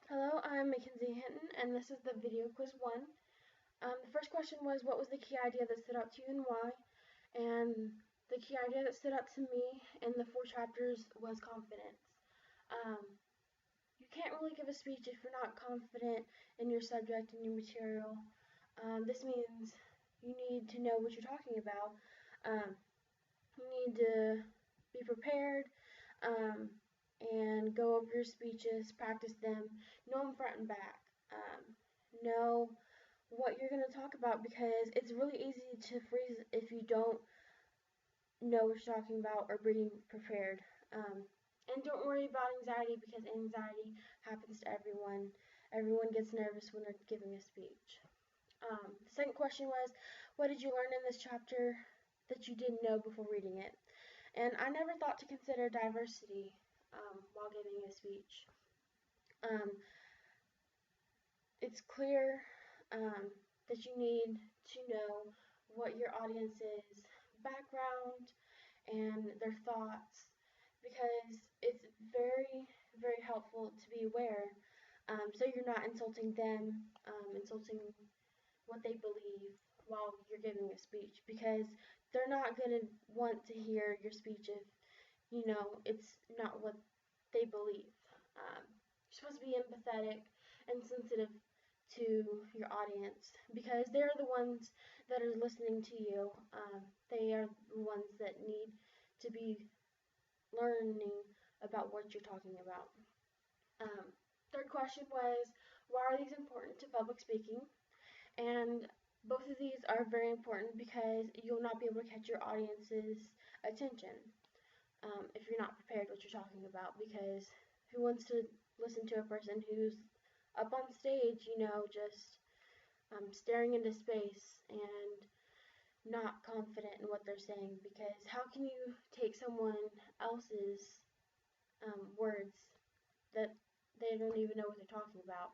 Hello, I'm Mackenzie Hinton, and this is the video quiz 1. The first question was, what was the key idea that stood out to you and why? And the key idea that stood out to me in the 4 chapters was confidence. You can't really give a speech if you're not confident in your subject and your material. This means you need to know what you're talking about. You need to be prepared. And go over your speeches, practice them, know them front and back. Know what you're going to talk about, because it's really easy to freeze if you don't know what you're talking about or being prepared. And don't worry about anxiety, because anxiety happens to everyone. Everyone gets nervous when they're giving a speech. The second question was, what did you learn in this chapter that you didn't know before reading it? And I never thought to consider diversity while giving a speech. It's clear that you need to know what your audience's background and their thoughts, because it's very, very helpful to be aware, so you're not insulting them, insulting what they believe while you're giving a speech, because they're not going to want to hear your speech if it's not what they believe. You're supposed to be empathetic and sensitive to your audience, because they're the ones that are listening to you. They are the ones that need to be learning about what you're talking about. Third question was, why are these important to public speaking? And both of these are very important, because you'll not be able to catch your audience's attention if you're not prepared what you're talking about, because who wants to listen to a person who's up on stage, just staring into space and not confident in what they're saying? Because how can you take someone else's words that they don't even know what they're talking about?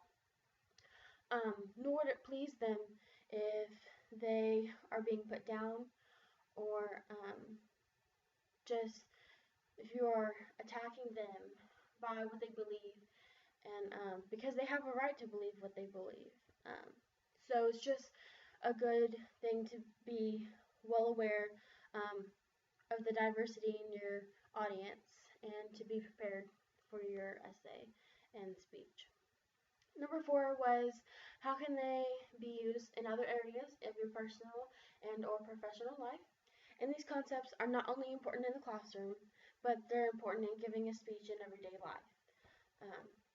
Nor would it please them if they are being put down, or just if you are attacking them by what they believe, and because they have a right to believe what they believe. So it's just a good thing to be well aware of the diversity in your audience, and to be prepared for your essay and speech. Number 4 was, how can they be used in other areas of your personal and or professional life? And these concepts are not only important in the classroom, but they're important in giving a speech in everyday life.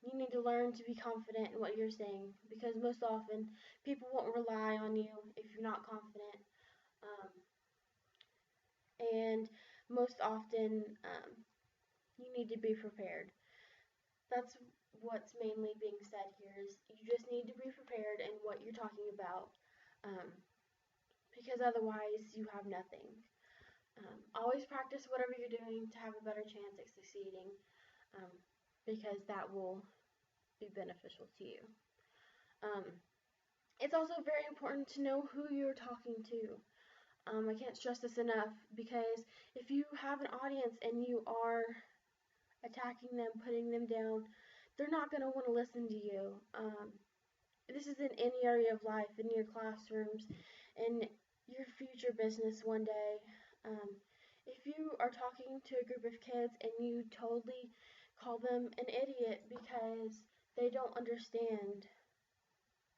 You need to learn to be confident in what you're saying, because most often people won't rely on you if you're not confident. And most often you need to be prepared. That's what's mainly being said here, is you just need to be prepared in what you're talking about, because otherwise you have nothing. Always practice whatever you're doing to have a better chance at succeeding, because that will be beneficial to you. It's also very important to know who you're talking to. I can't stress this enough, because if you have an audience and you are attacking them, putting them down, they're not going to want to listen to you. This is in any area of life, in your classrooms, in your future business one day. If you are talking to a group of kids and you totally call them an idiot because they don't understand,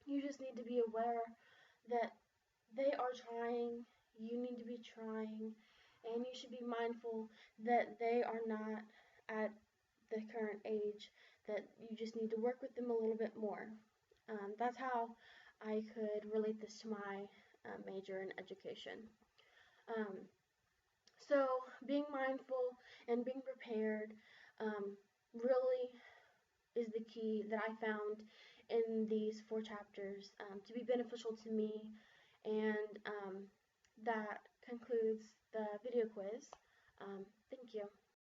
you just need to be aware that they are trying, you need to be trying, and you should be mindful that they are not at the current age, that you just need to work with them a little bit more. That's how I could relate this to my major in education. So being mindful and being prepared really is the key that I found in these 4 chapters to be beneficial to me. And that concludes the video quiz. Thank you.